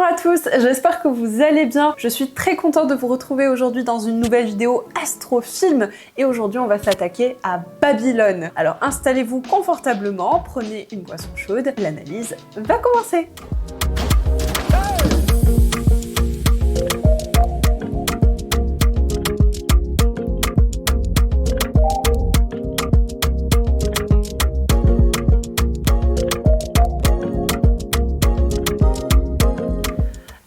Bonjour à tous, j'espère que vous allez bien. Je suis très contente de vous retrouver aujourd'hui dans une nouvelle vidéo Astrofilm et aujourd'hui on va s'attaquer à Babylone. Alors installez-vous confortablement, prenez une boisson chaude, l'analyse va commencer.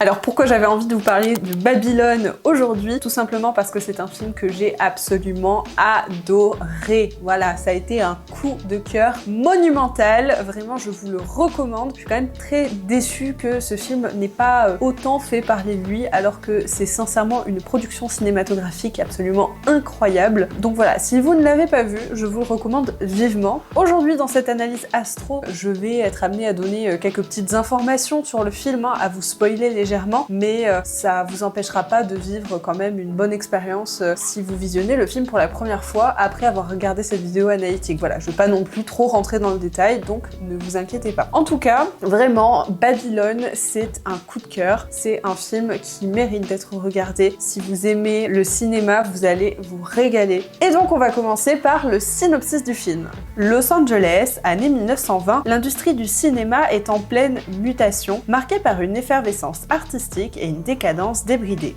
Alors pourquoi j'avais envie de vous parler de Babylone aujourd'hui? Tout simplement parce que c'est un film que j'ai absolument adoré. Voilà, ça a été un coup de cœur monumental. Vraiment, je vous le recommande. Je suis quand même très déçue que ce film n'ait pas autant fait parler de lui, alors que c'est sincèrement une production cinématographique absolument incroyable. Donc voilà, si vous ne l'avez pas vu, je vous le recommande vivement. Aujourd'hui, dans cette analyse astro, je vais être amenée à donner quelques petites informations sur le film, à vous spoiler légèrement, mais ça vous empêchera pas de vivre quand même une bonne expérience si vous visionnez le film pour la première fois après avoir regardé cette vidéo analytique. Voilà, je vais pas non plus trop rentrer dans le détail, donc ne vous inquiétez pas. En tout cas, vraiment, Babylone, c'est un coup de cœur. C'est un film qui mérite d'être regardé. Si vous aimez le cinéma, vous allez vous régaler. Et donc, on va commencer par le synopsis du film. Los Angeles, année 1920, l'industrie du cinéma est en pleine mutation, marquée par une effervescence artistique et une décadence débridée.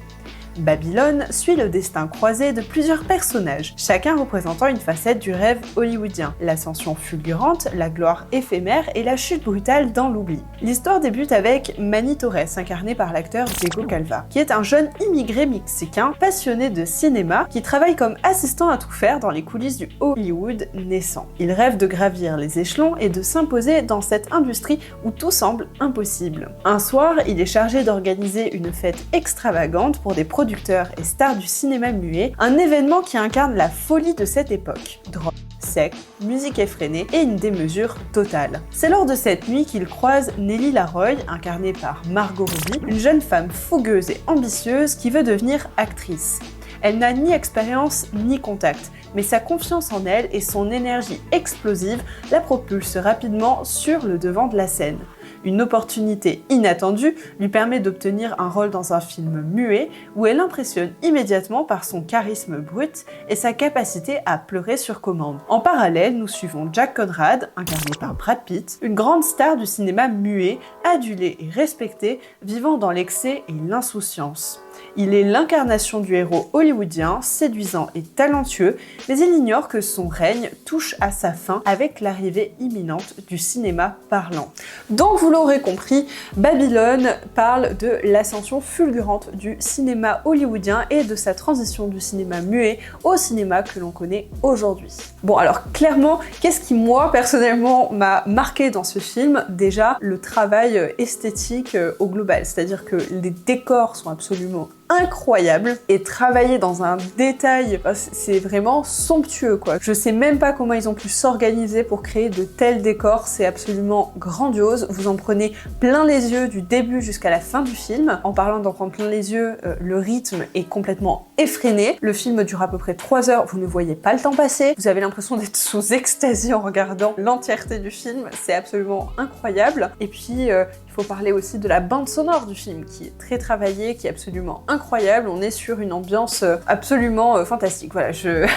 Babylone suit le destin croisé de plusieurs personnages, chacun représentant une facette du rêve hollywoodien. L'ascension fulgurante, la gloire éphémère et la chute brutale dans l'oubli. L'histoire débute avec Manny Torres, incarné par l'acteur Diego Calva, qui est un jeune immigré mexicain passionné de cinéma qui travaille comme assistant à tout faire dans les coulisses du Hollywood naissant. Il rêve de gravir les échelons et de s'imposer dans cette industrie où tout semble impossible. Un soir, il est chargé d'organiser une fête extravagante pour des producteurs et stars du cinéma muet, un événement qui incarne la folie de cette époque. Drogue, sexe, musique effrénée et une démesure totale. C'est lors de cette nuit qu'il croise Nellie Laroy, incarnée par Margot Robbie, une jeune femme fougueuse et ambitieuse qui veut devenir actrice. Elle n'a ni expérience ni contact, mais sa confiance en elle et son énergie explosive la propulsent rapidement sur le devant de la scène. Une opportunité inattendue lui permet d'obtenir un rôle dans un film muet où elle impressionne immédiatement par son charisme brut et sa capacité à pleurer sur commande. En parallèle, nous suivons Jack Conrad, incarné par Brad Pitt, une grande star du cinéma muet, adulé et respecté, vivant dans l'excès et l'insouciance. Il est l'incarnation du héros hollywoodien, séduisant et talentueux, mais il ignore que son règne touche à sa fin avec l'arrivée imminente du cinéma parlant. Donc vous l'aurez compris, Babylone parle de l'ascension fulgurante du cinéma hollywoodien et de sa transition du cinéma muet au cinéma que l'on connaît aujourd'hui. Bon alors clairement, qu'est-ce qui moi personnellement m'a marqué dans ce film? Déjà le travail esthétique au global, c'est-à-dire que les décors sont absolument incroyable et travailler dans un détail, c'est vraiment somptueux quoi. Je sais même pas comment ils ont pu s'organiser pour créer de tels décors, c'est absolument grandiose. Vous en prenez plein les yeux du début jusqu'à la fin du film. En parlant d'en prendre plein les yeux, le rythme est complètement effréné. Le film dure à peu près 3 heures, vous ne voyez pas le temps passer. Vous avez l'impression d'être sous extasie en regardant l'entièreté du film, c'est absolument incroyable. Et puis il faut parler aussi de la bande sonore du film qui est très travaillée, qui est absolument incroyable. On est sur une ambiance absolument fantastique. Voilà, je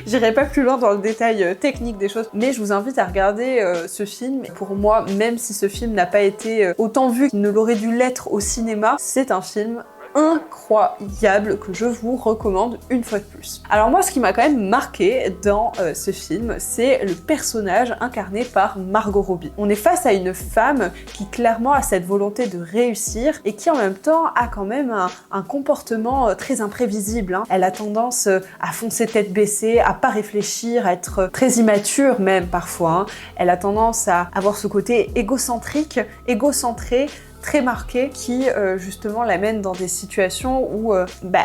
j'irai pas plus loin dans le détail technique des choses, mais je vous invite à regarder ce film. Pour moi, même si ce film n'a pas été autant vu qu'il ne l'aurait dû l'être au cinéma, c'est un film incroyable que je vous recommande une fois de plus. Alors moi, ce qui m'a quand même marqué dans ce film, c'est le personnage incarné par Margot Robbie. On est face à une femme qui clairement a cette volonté de réussir et qui en même temps a quand même un comportement très imprévisible. Elle a tendance à foncer tête baissée, à pas réfléchir, à être très immature même parfois. Elle a tendance à avoir ce côté égocentrique, égocentré, très marquée qui justement l'amène dans des situations où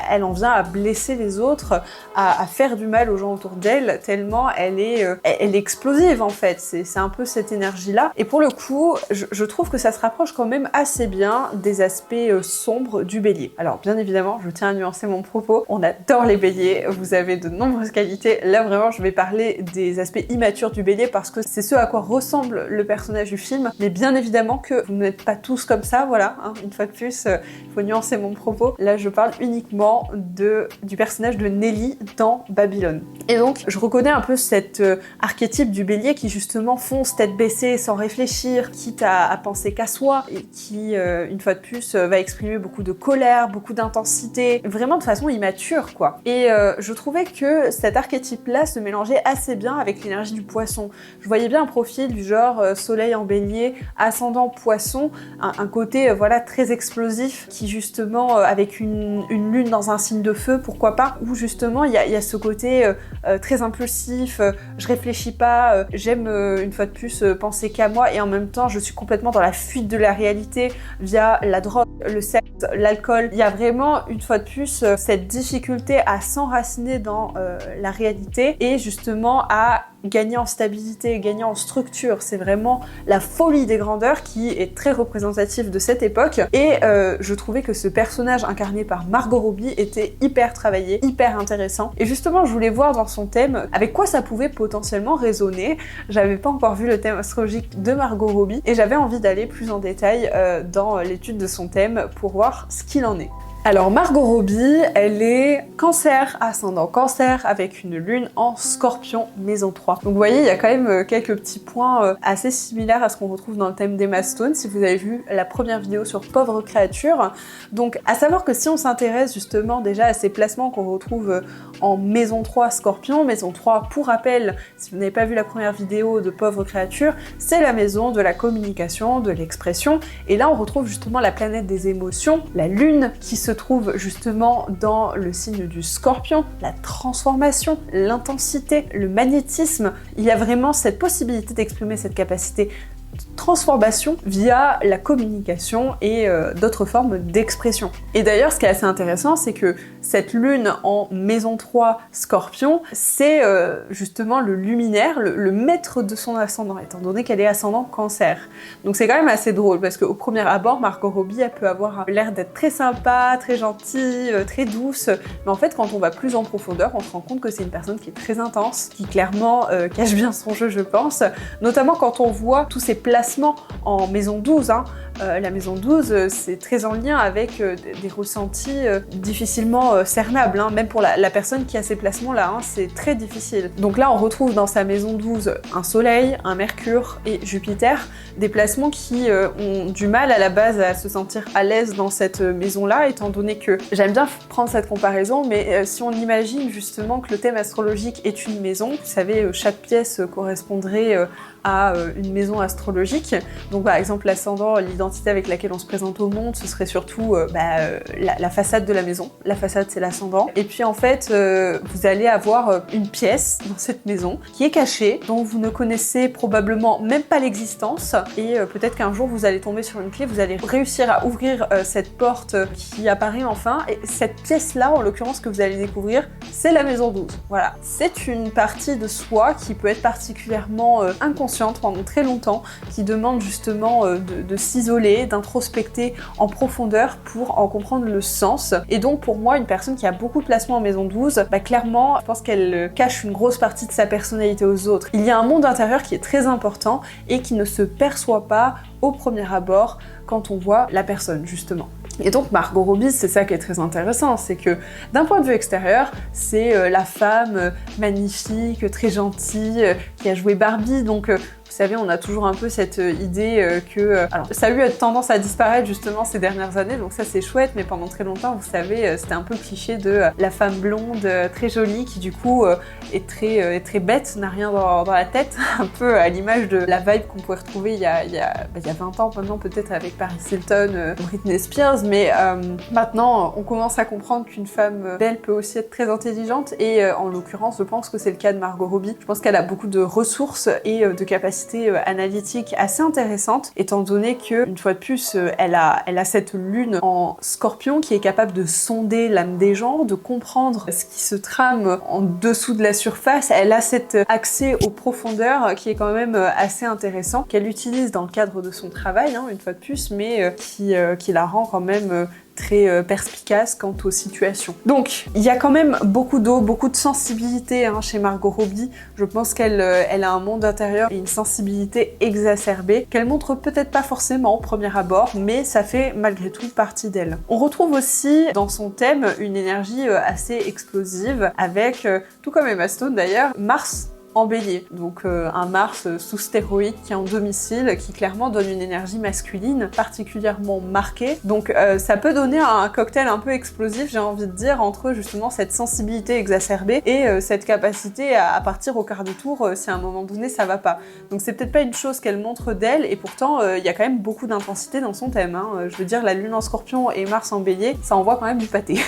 elle en vient à blesser les autres, à faire du mal aux gens autour d'elle, tellement elle est explosive en fait. C'est un peu cette énergie-là. Et pour le coup, je trouve que ça se rapproche quand même assez bien des aspects sombres du Bélier. Alors bien évidemment, je tiens à nuancer mon propos, on adore les Béliers, vous avez de nombreuses qualités. Là vraiment, je vais parler des aspects immatures du Bélier parce que c'est ce à quoi ressemble le personnage du film, mais bien évidemment que vous n'êtes pas tous comme comme ça, voilà, hein, une fois de plus, il faut nuancer mon propos. Là, je parle uniquement du personnage de Nelly dans Babylone. Et donc, je reconnais un peu cet archétype du bélier qui justement fonce tête baissée sans réfléchir, quitte à penser qu'à soi, et qui, une fois de plus, va exprimer beaucoup de colère, beaucoup d'intensité, vraiment de façon immature, quoi. Et je trouvais que cet archétype-là se mélangeait assez bien avec l'énergie du poisson. Je voyais bien un profil du genre soleil en bélier, ascendant poisson, un côté voilà très explosif qui justement avec une lune dans un signe de feu, pourquoi pas, où justement il y a ce côté très impulsif, je réfléchis pas, j'aime une fois de plus penser qu'à moi, et en même temps je suis complètement dans la fuite de la réalité via la drogue, le sexe, l'alcool. Il y a vraiment une fois de plus cette difficulté à s'enraciner dans la réalité et justement à gagner en stabilité, gagner en structure. C'est vraiment la folie des grandeurs qui est très représentative de cette époque, et je trouvais que ce personnage incarné par Margot Robbie était hyper travaillé, hyper intéressant, et justement je voulais voir dans son thème avec quoi ça pouvait potentiellement résonner. J'avais pas encore vu le thème astrologique de Margot Robbie et j'avais envie d'aller plus en détail dans l'étude de son thème pour voir ce qu'il en est. Alors Margot Robbie, elle est cancer, ascendant cancer, avec une lune en scorpion, maison 3. Donc vous voyez, il y a quand même quelques petits points assez similaires à ce qu'on retrouve dans le thème d'Emma Stone, si vous avez vu la première vidéo sur Pauvre créature. Donc à savoir que si on s'intéresse justement déjà à ces placements qu'on retrouve en maison 3 scorpion, maison 3 pour rappel, si vous n'avez pas vu la première vidéo de Pauvre créature, c'est la maison de la communication, de l'expression, et là on retrouve justement la planète des émotions, la lune qui se trouve justement dans le signe du scorpion, la transformation, l'intensité, le magnétisme. Il y a vraiment cette possibilité d'exprimer cette capacité de transformation via la communication et d'autres formes d'expression. Et d'ailleurs, ce qui est assez intéressant, c'est que cette lune en maison 3 scorpion, c'est justement le luminaire, le maître de son ascendant, étant donné qu'elle est ascendant cancer. Donc c'est quand même assez drôle, parce qu'au premier abord, Margot Robbie, elle peut avoir l'air d'être très sympa, très gentille, très douce, mais en fait, quand on va plus en profondeur, on se rend compte que c'est une personne qui est très intense, qui clairement cache bien son jeu, je pense, notamment quand on voit tous ces placements en maison 12, hein. La maison 12, c'est très en lien avec des ressentis difficilement cernables, hein. Même pour la personne qui a ces placements-là, hein, c'est très difficile. Donc là, on retrouve dans sa maison 12 un soleil, un mercure et Jupiter, des placements qui ont du mal à la base à se sentir à l'aise dans cette maison-là, étant donné que, j'aime bien prendre cette comparaison, mais si on imagine justement que le thème astrologique est une maison, vous savez, chaque pièce correspondrait à une maison astrologique. Donc par exemple l'ascendant, l'identité avec laquelle on se présente au monde, ce serait surtout la façade de la maison. La façade, c'est l'ascendant. Et puis en fait, vous allez avoir une pièce dans cette maison qui est cachée, dont vous ne connaissez probablement même pas l'existence, et peut-être qu'un jour vous allez tomber sur une clé, vous allez réussir à ouvrir cette porte qui apparaît enfin, et cette pièce-là, en l'occurrence, que vous allez découvrir, c'est la maison 12. Voilà. C'est une partie de soi qui peut être particulièrement inconsciente pendant très longtemps, qui demande justement de s'isoler, d'introspecter en profondeur pour en comprendre le sens. Et donc pour moi, une personne qui a beaucoup de placements en maison 12, clairement, je pense qu'elle cache une grosse partie de sa personnalité aux autres. Il y a un monde intérieur qui est très important et qui ne se perçoit pas au premier abord quand on voit la personne, justement. Et donc Margot Robbie, c'est ça qui est très intéressant, c'est que d'un point de vue extérieur, c'est la femme magnifique, très gentille, qui a joué Barbie, donc vous savez, on a toujours un peu cette idée que... alors, ça a eu tendance à disparaître justement ces dernières années, donc ça c'est chouette, mais pendant très longtemps, vous savez, c'était un peu le cliché de la femme blonde, très jolie, qui du coup est très bête, n'a rien dans la tête, un peu à l'image de la vibe qu'on pouvait retrouver il y a 20 ans maintenant, peut-être avec Paris Hilton, Britney Spears, mais maintenant, on commence à comprendre qu'une femme belle peut aussi être très intelligente, et en l'occurrence, je pense que c'est le cas de Margot Robbie. Je pense qu'elle a beaucoup de ressources et de capacités analytiques assez intéressantes, étant donné que, une fois de plus, elle a cette lune en scorpion qui est capable de sonder l'âme des gens, de comprendre ce qui se trame en dessous de la surface. Elle a cet accès aux profondeurs qui est quand même assez intéressant, qu'elle utilise dans le cadre de son travail, hein, une fois de plus, mais qui la rend quand même très perspicace quant aux situations. Donc, il y a quand même beaucoup d'eau, beaucoup de sensibilité chez Margot Robbie. Je pense qu'elle a un monde intérieur et une sensibilité exacerbée qu'elle montre peut-être pas forcément au premier abord, mais ça fait malgré tout partie d'elle. On retrouve aussi dans son thème une énergie assez explosive avec, tout comme Emma Stone d'ailleurs, Mars en bélier, donc un Mars sous stéroïde qui est en domicile, qui clairement donne une énergie masculine particulièrement marquée. Donc ça peut donner un cocktail un peu explosif, j'ai envie de dire, entre justement cette sensibilité exacerbée et cette capacité à partir au quart de tour si à un moment donné ça va pas. Donc c'est peut-être pas une chose qu'elle montre d'elle, et pourtant il y a quand même beaucoup d'intensité dans son thème. Je veux dire, la lune en scorpion et Mars en bélier, ça envoie quand même du pâté.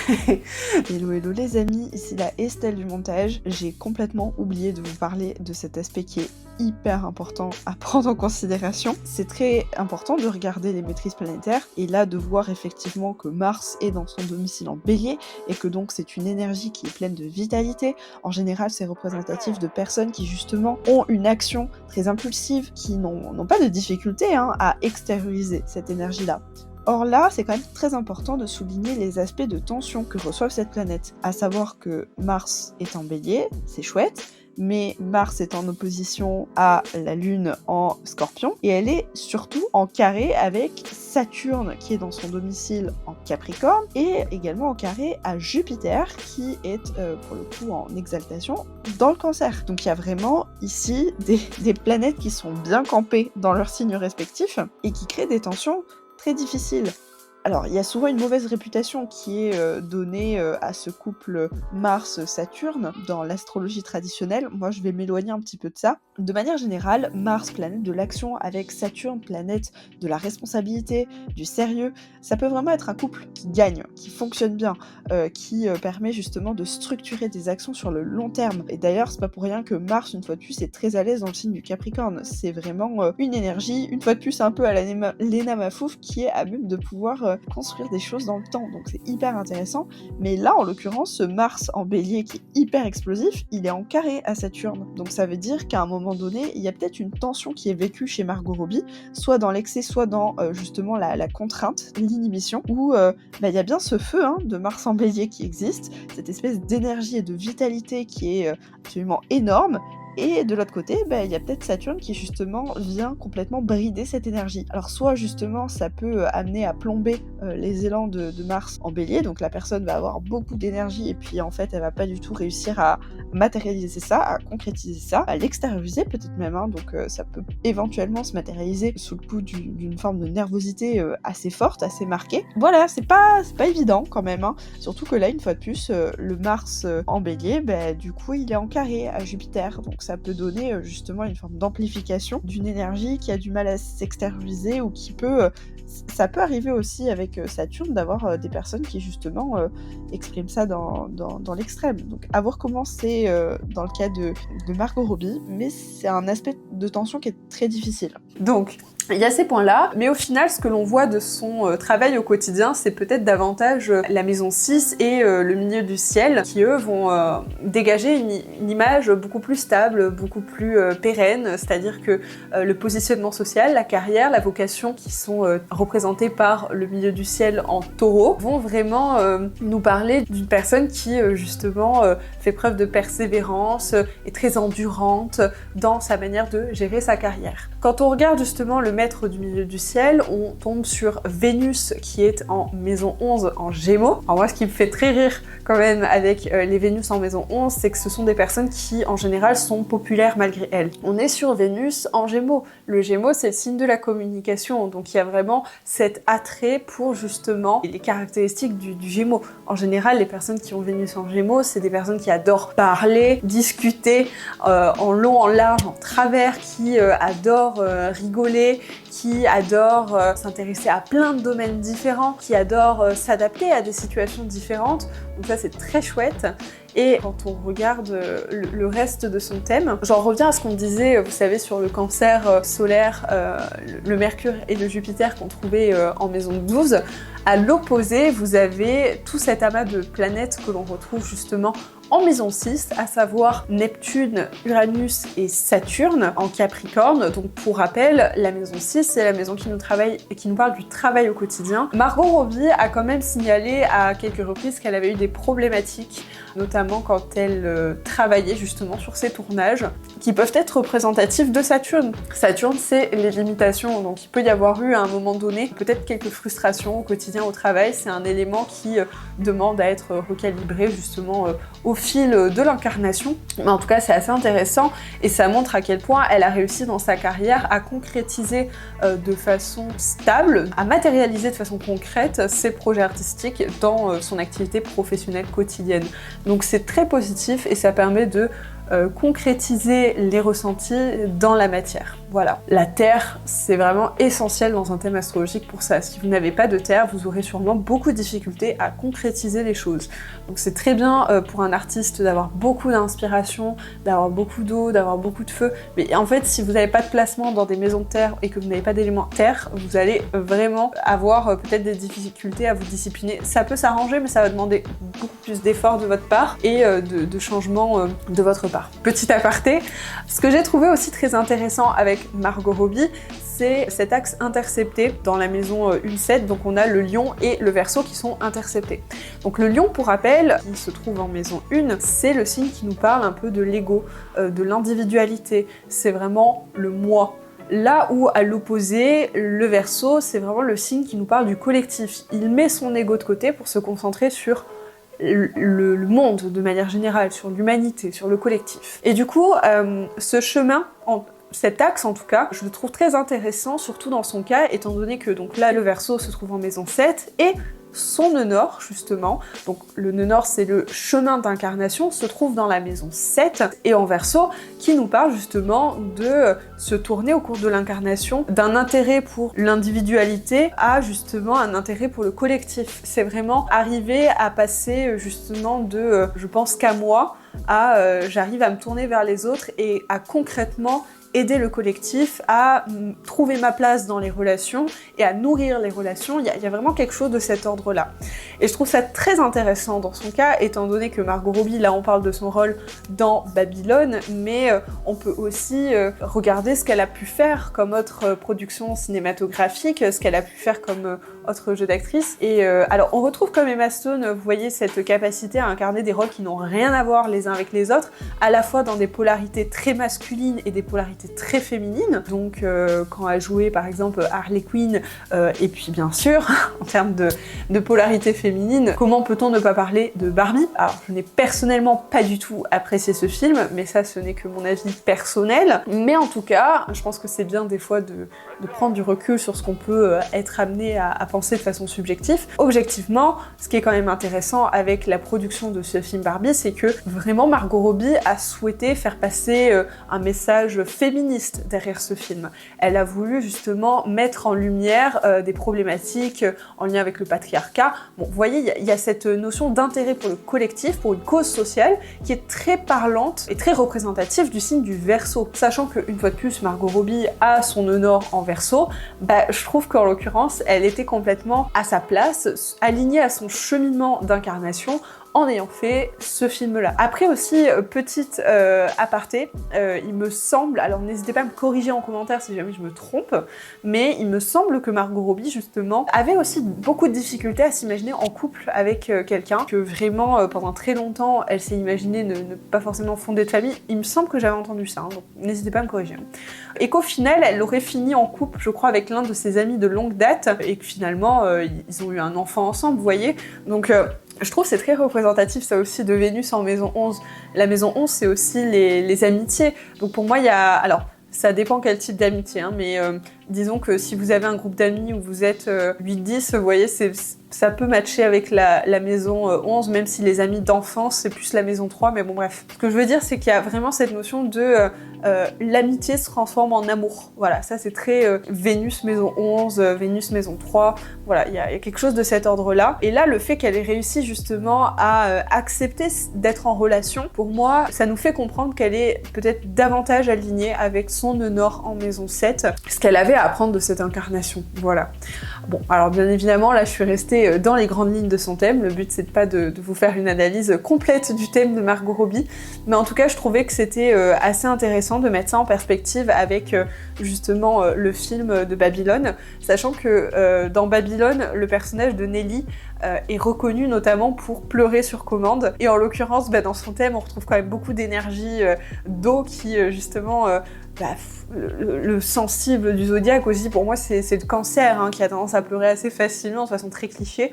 Hello hello les amis, ici la Estelle du montage. J'ai complètement oublié de vous parler de cet aspect qui est hyper important à prendre en considération. C'est très important de regarder les maîtrises planétaires et là de voir effectivement que Mars est dans son domicile en bélier et que donc c'est une énergie qui est pleine de vitalité. En général, c'est représentatif de personnes qui justement ont une action très impulsive, qui n'ont pas de difficulté à extérioriser cette énergie-là. Or là, c'est quand même très important de souligner les aspects de tension que reçoivent cette planète, à savoir que Mars est en bélier, c'est chouette, mais Mars est en opposition à la Lune en Scorpion, et elle est surtout en carré avec Saturne qui est dans son domicile en Capricorne, et également en carré à Jupiter qui est pour le coup en exaltation dans le Cancer. Donc il y a vraiment ici des planètes qui sont bien campées dans leurs signes respectifs et qui créent des tensions très difficiles. Alors, il y a souvent une mauvaise réputation qui est donnée à ce couple Mars-Saturne dans l'astrologie traditionnelle. Moi, je vais m'éloigner un petit peu de ça. De manière générale, Mars, planète de l'action, avec Saturne, planète de la responsabilité, du sérieux, ça peut vraiment être un couple qui gagne, qui fonctionne bien, qui permet justement de structurer des actions sur le long terme. Et d'ailleurs, c'est pas pour rien que Mars, une fois de plus, est très à l'aise dans le signe du Capricorne. C'est vraiment une énergie, une fois de plus, un peu à la Lena Mafouf, qui est à même de pouvoir construire des choses dans le temps, donc c'est hyper intéressant. Mais là, en l'occurrence, ce Mars en bélier qui est hyper explosif, il est en carré à Saturne, donc ça veut dire qu'à un moment donné, il y a peut-être une tension qui est vécue chez Margot Robbie, soit dans l'excès, soit dans justement la contrainte, l'inhibition, où il y a bien ce feu de Mars en bélier qui existe, cette espèce d'énergie et de vitalité qui est absolument énorme. Et de l'autre côté, il y a peut-être Saturne qui justement vient complètement brider cette énergie. Alors soit justement ça peut amener à plomber les élans de Mars en bélier, donc la personne va avoir beaucoup d'énergie et puis en fait elle va pas du tout réussir à matérialiser ça, à concrétiser ça, à l'extérioriser peut-être même, donc ça peut éventuellement se matérialiser sous le coup d'une forme de nervosité assez forte, assez marquée. Voilà, c'est pas évident quand même, surtout que là une fois de plus, le Mars en bélier, du coup il est en carré à Jupiter, donc ça peut donner justement une forme d'amplification d'une énergie qui a du mal à s'extérioriser ou qui peut... ça peut arriver aussi avec Saturne d'avoir des personnes qui justement expriment ça dans l'extrême. Donc à voir comment c'est dans le cas de Margot Robbie, mais c'est un aspect de tension qui est très difficile. Donc, il y a ces points-là, mais au final, ce que l'on voit de son travail au quotidien, c'est peut-être davantage la maison 6 et le milieu du ciel, qui eux vont dégager une image beaucoup plus stable, beaucoup plus pérenne, c'est-à-dire que le positionnement social, la carrière, la vocation qui sont représentés par le milieu du ciel en taureau, vont vraiment nous parler d'une personne qui justement fait preuve de persévérance, est très endurante dans sa manière de gérer sa carrière. Quand on regarde justement le maître du milieu du ciel, on tombe sur Vénus qui est en maison 11 en Gémeaux. Alors moi, ce qui me fait très rire quand même avec les Vénus en maison 11, c'est que ce sont des personnes qui en général sont populaires malgré elles. On est sur Vénus en Gémeaux. Le Gémeaux, c'est le signe de la communication, donc il y a vraiment cet attrait pour justement les caractéristiques du Gémeaux. En général, les personnes qui ont Vénus en Gémeaux, c'est des personnes qui adorent parler, discuter en long, en large, en travers, qui adorent rigoler, qui adorent s'intéresser à plein de domaines différents, qui adorent s'adapter à des situations différentes. Donc ça, c'est très chouette. Et quand on regarde le reste de son thème, j'en reviens à ce qu'on disait, vous savez, sur le Cancer solaire, le Mercure et le Jupiter qu'on trouvait en maison 12. À l'opposé, vous avez tout cet amas de planètes que l'on retrouve justement en maison 6, à savoir Neptune, Uranus et Saturne en Capricorne. Donc pour rappel, la maison 6, c'est la maison qui nous parle du travail au quotidien. Margot Robbie a quand même signalé à quelques reprises qu'elle avait eu des problématiques, notamment quand elle travaillait justement sur ses tournages, qui peuvent être représentatifs de Saturne. Saturne, c'est les limitations, donc il peut y avoir eu à un moment donné peut-être quelques frustrations au quotidien au travail. C'est un élément qui demande à être recalibré justement au fil de l'incarnation. Mais en tout cas, c'est assez intéressant et ça montre à quel point elle a réussi dans sa carrière à concrétiser de façon stable, à matérialiser de façon concrète ses projets artistiques dans son activité professionnelle quotidienne. Donc c'est très positif et ça permet de concrétiser les ressentis dans la matière. Voilà. La Terre, c'est vraiment essentiel dans un thème astrologique pour ça. Si vous n'avez pas de Terre, vous aurez sûrement beaucoup de difficultés à concrétiser les choses. Donc c'est très bien pour un artiste d'avoir beaucoup d'inspiration, d'avoir beaucoup d'eau, d'avoir beaucoup de feu. Mais en fait, si vous n'avez pas de placement dans des maisons de terre et que vous n'avez pas d'éléments terre, vous allez vraiment avoir peut-être des difficultés à vous discipliner. Ça peut s'arranger, mais ça va demander beaucoup plus d'efforts de votre part et de changements de votre part. Petit aparté, ce que j'ai trouvé aussi très intéressant avec Margot Robbie, c'est cet axe intercepté dans la maison 1-7, donc on a le Lion et le Verseau qui sont interceptés. Donc le Lion, pour rappel, qui se trouve en maison 1, c'est le signe qui nous parle un peu de l'ego, de l'individualité, c'est vraiment le moi. Là où, à l'opposé, le Verseau, c'est vraiment le signe qui nous parle du collectif. Il met son ego de côté pour se concentrer sur le monde de manière générale, sur l'humanité, sur le collectif. Et du coup, ce chemin, cet axe en tout cas, je le trouve très intéressant, surtout dans son cas, étant donné que donc là le Verseau se trouve en maison 7 et son nœud nord justement, donc le nœud nord c'est le chemin d'incarnation, se trouve dans la maison 7 et en Verseau qui nous parle justement de se tourner au cours de l'incarnation d'un intérêt pour l'individualité à justement un intérêt pour le collectif. C'est vraiment arriver à passer justement de je pense qu'à moi à j'arrive à me tourner vers les autres et à concrètement aider le collectif à trouver ma place dans les relations et à nourrir les relations. Il y a vraiment quelque chose de cet ordre-là. Et je trouve ça très intéressant dans son cas, étant donné que Margot Robbie, là on parle de son rôle dans Babylone, mais on peut aussi regarder ce qu'elle a pu faire comme autre production cinématographique, ce qu'elle a pu faire comme autre jeu d'actrice. Et alors on retrouve comme Emma Stone, vous voyez, cette capacité à incarner des rôles qui n'ont rien à voir les uns avec les autres, à la fois dans des polarités très masculines et des polarités très féminines. Donc quand elle jouait par exemple Harley Quinn, et puis bien sûr en termes de polarité féminine, comment peut-on ne pas parler de Barbie? Alors je n'ai personnellement pas du tout apprécié ce film, mais ça ce n'est que mon avis personnel, mais en tout cas je pense que c'est bien des fois de prendre du recul sur ce qu'on peut être amené à penser de façon subjective. Objectivement, ce qui est quand même intéressant avec la production de ce film Barbie, c'est que vraiment Margot Robbie a souhaité faire passer un message féministe derrière ce film. Elle a voulu justement mettre en lumière des problématiques en lien avec le patriarcat. Bon, vous voyez, il y a cette notion d'intérêt pour le collectif, pour une cause sociale, qui est très parlante et très représentative du signe du Verseau. Sachant qu'une fois de plus, Margot Robbie a son nœud nord en Verseau, je trouve qu'en l'occurrence, elle était complètement à sa place, alignée à son cheminement d'incarnation, en ayant fait ce film-là. Après aussi, petite aparté, il me semble, alors n'hésitez pas à me corriger en commentaire si jamais je me trompe, mais il me semble que Margot Robbie, justement, avait aussi beaucoup de difficultés à s'imaginer en couple avec quelqu'un, que vraiment, pendant très longtemps, elle s'est imaginée ne pas forcément fonder de famille. Il me semble que j'avais entendu ça, hein, donc n'hésitez pas à me corriger. Et qu'au final, elle aurait fini en couple, je crois, avec l'un de ses amis de longue date, et que finalement, ils ont eu un enfant ensemble, vous voyez. Donc, je trouve que c'est très représentatif ça aussi de Vénus en maison 11. La maison 11 c'est aussi les amitiés. Donc pour moi il y a... Alors ça dépend quel type d'amitié, hein, mais disons que si vous avez un groupe d'amis où vous êtes 8-10, vous voyez, ça peut matcher avec la maison 11, même si les amis d'enfance c'est plus la maison 3, mais bon bref. Ce que je veux dire c'est qu'il y a vraiment cette notion de l'amitié se transforme en amour. Voilà, ça c'est très Vénus maison 11, Vénus maison 3, voilà, il y a quelque chose de cet ordre-là. Et là, le fait qu'elle ait réussi justement à accepter d'être en relation, pour moi, ça nous fait comprendre qu'elle est peut-être davantage alignée avec son nœud nord en maison 7, ce qu'elle avait avez à apprendre de cette incarnation. Voilà. Bon, alors bien évidemment, là je suis restée dans les grandes lignes de son thème. Le but c'est pas de vous faire une analyse complète du thème de Margot Robbie, mais en tout cas je trouvais que c'était assez intéressant de mettre ça en perspective avec justement le film de Babylone, sachant que dans Babylone, le personnage de Nelly est reconnu notamment pour pleurer sur commande, et en l'occurrence dans son thème on retrouve quand même beaucoup d'énergie d'eau qui justement le sensible du zodiaque aussi, pour moi c'est le cancer qui a tendance à pleurer assez facilement de façon très cliché.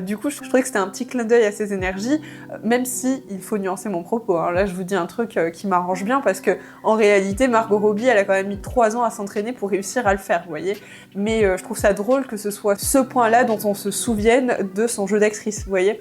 Du coup je trouvais que c'était un petit clin d'œil à ces énergies, même si il faut nuancer mon propos. Là je vous dis un truc qui m'arrange bien parce que en réalité Margot Robbie elle a quand même mis 3 ans à s'entraîner pour réussir à le faire, vous voyez. Mais je trouve ça drôle que ce soit ce point-là dont on se souvienne de son jeu d'actrice, vous voyez.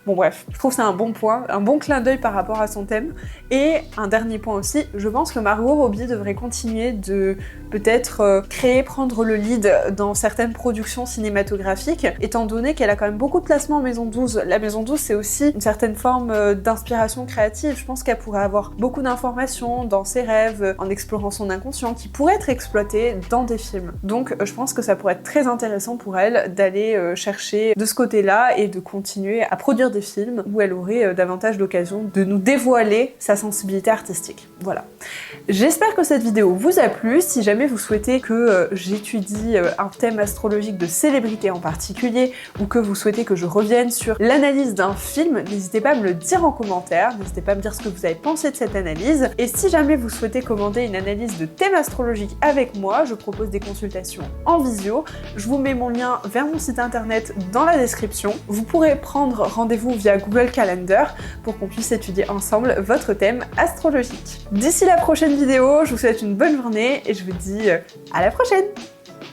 Bon bref, je trouve que c'est un bon point, un bon clin d'œil par rapport à son thème. Et un dernier point aussi, je pense que Margot Robbie devrait continuer de peut-être prendre le lead dans certaines productions cinématographiques, étant donné qu'elle a quand même beaucoup de placements en Maison 12. La Maison 12 c'est aussi une certaine forme d'inspiration créative. Je pense qu'elle pourrait avoir beaucoup d'informations dans ses rêves, en explorant son inconscient, qui pourrait être exploité dans des films. Donc je pense que ça pourrait être très intéressant pour elle d'aller chercher de ce côté-là et de continuer à produire des films où elle aurait davantage l'occasion de nous dévoiler sa sensibilité artistique. Voilà. J'espère que cette vidéo vous a plu. Si jamais vous souhaitez que j'étudie un thème astrologique de célébrité en particulier, ou que vous souhaitez que je revienne sur l'analyse d'un film, n'hésitez pas à me le dire en commentaire, n'hésitez pas à me dire ce que vous avez pensé de cette analyse. Et si jamais vous souhaitez commander une analyse de thème astrologique avec moi, je propose des consultations en visio. Je vous mets mon lien vers mon site internet dans la description. Vous pourrez prendre rendez-vous via Google Calendar pour qu'on puisse étudier ensemble votre thème astrologique. D'ici la prochaine vidéo, je vous souhaite une bonne journée et je vous dis à la prochaine!